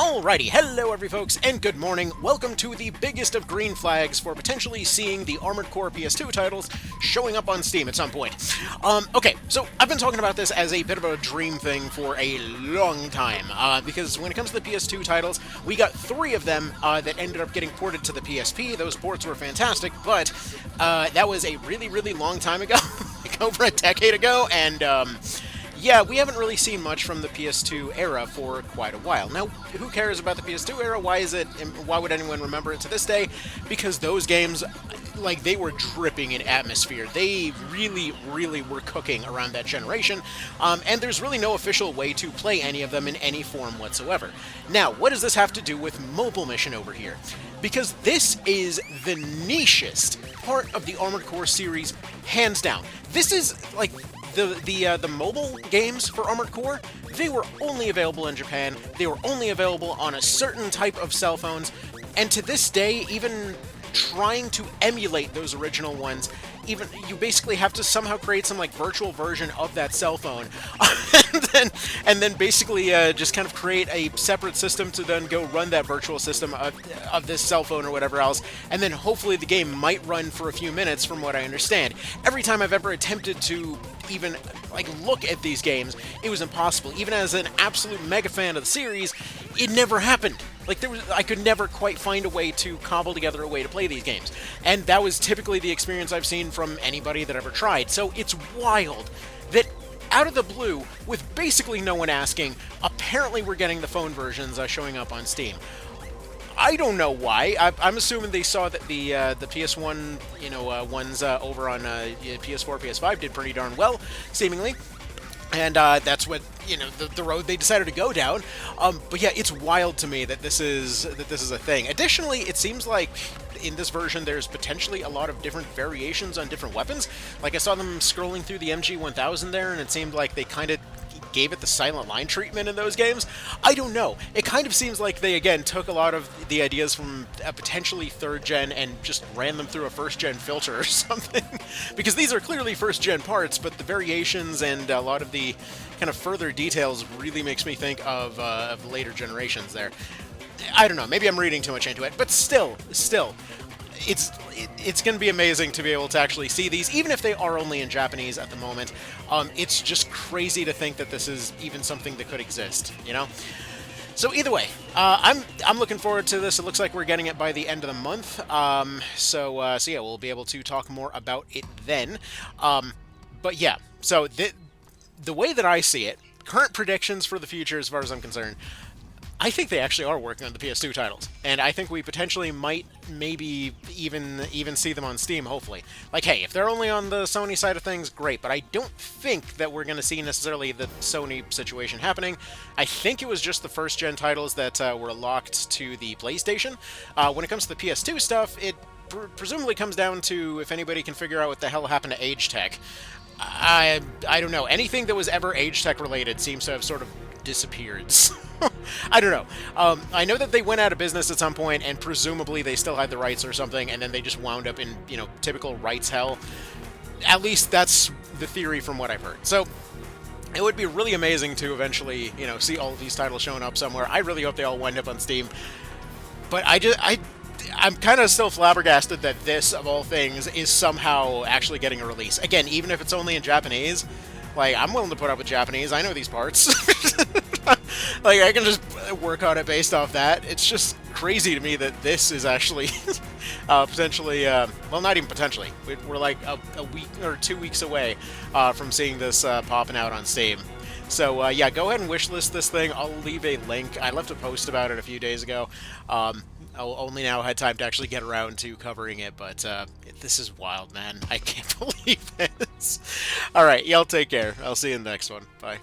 Alrighty, hello every folks, and good morning. Welcome to the biggest of green flags for potentially seeing the Armored Core PS2 titles showing up on Steam at some point. Okay, so I've been talking about this as a bit of a dream thing for a long time, because when it comes to the PS2 titles, we got 3 of them that ended up getting ported to the PSP. Those ports were fantastic, but that was a really, really long time ago, like over a decade ago, and yeah, we haven't really seen much from the PS2 era for quite a while. Now, who cares about the PS2 era? Why would anyone remember it to this day? Because those games, like, they were dripping in atmosphere. They really, really were cooking around that generation, and there's really no official way to play any of them in any form whatsoever. Now, what does this have to do with Mobile Mission over here? Because this is the nichest part of the Armored Core series, hands down. This is, like, the mobile games for Armored Core, they were only available in Japan, they were only available on a certain type of cell phones, and to this day, even trying to emulate those original ones, even you basically have to somehow create some like virtual version of that cell phone, and then basically just kind of create a separate system to then go run that virtual system of this cell phone or whatever else, and then hopefully the game might run for a few minutes, from what I understand. Every time I've ever attempted to even like look at these games, it was impossible. Even as an absolute mega fan of the series, it never happened. Like, I could never quite find a way to cobble together a way to play these games. And that was typically the experience I've seen from anybody that ever tried. So it's wild that out of the blue, with basically no one asking, apparently we're getting the phone versions showing up on Steam. I don't know why. I'm assuming they saw that the PS1, ones over on PS4, PS5 did pretty darn well, seemingly. And that's what, the road they decided to go down. But yeah, it's wild to me that this is a thing. Additionally, it seems like in this version there's potentially a lot of different variations on different weapons. Like, I saw them scrolling through the MG1000 there, and it seemed like they kind of gave it the silent line treatment in those games. I don't know. It kind of seems like they, again, took a lot of the ideas from a potentially 3rd gen and just ran them through a 1st gen filter or something. Because these are clearly 1st gen parts, but the variations and a lot of the kind of further details really makes me think of later generations there. I don't know. Maybe I'm reading too much into it, but still, it's going to be amazing to be able to actually see these, even if they are only in Japanese at the moment. It's just crazy to think that this is even something that could exist, So either way, I'm looking forward to this. It looks like we're getting it by the end of the month. So yeah, we'll be able to talk more about it then. But yeah, so the way that I see it, current predictions for the future, as far as I'm concerned, I think they actually are working on the PS2 titles, and I think we potentially might maybe even see them on Steam, hopefully. Like, hey, if they're only on the Sony side of things, great, but I don't think that we're going to see necessarily the Sony situation happening. I think it was just the 1st gen titles that were locked to the PlayStation. When it comes to the PS2 stuff, it presumably comes down to if anybody can figure out what the hell happened to Age Tech. I don't know. Anything that was ever Age Tech related seems to have sort of disappeared. I don't know. I know that they went out of business at some point, and presumably they still had the rights or something, and then they just wound up in, typical rights hell. At least that's the theory from what I've heard. So it would be really amazing to eventually, see all of these titles showing up somewhere. I really hope they all wind up on Steam. But I'm kind of still flabbergasted that this, of all things, is somehow actually getting a release. Again, even if it's only in Japanese, like, I'm willing to put up with Japanese. I know these parts. Like, I can just work on it based off that. It's just crazy to me that this is actually potentially, well, not even potentially. We're like a week or 2 weeks away from seeing this popping out on Steam. So, yeah, go ahead and wishlist this thing. I'll leave a link. I left a post about it a few days ago. I only now had time to actually get around to covering it, but this is wild, man. I can't believe this. All right, y'all take care. I'll see you in the next one. Bye.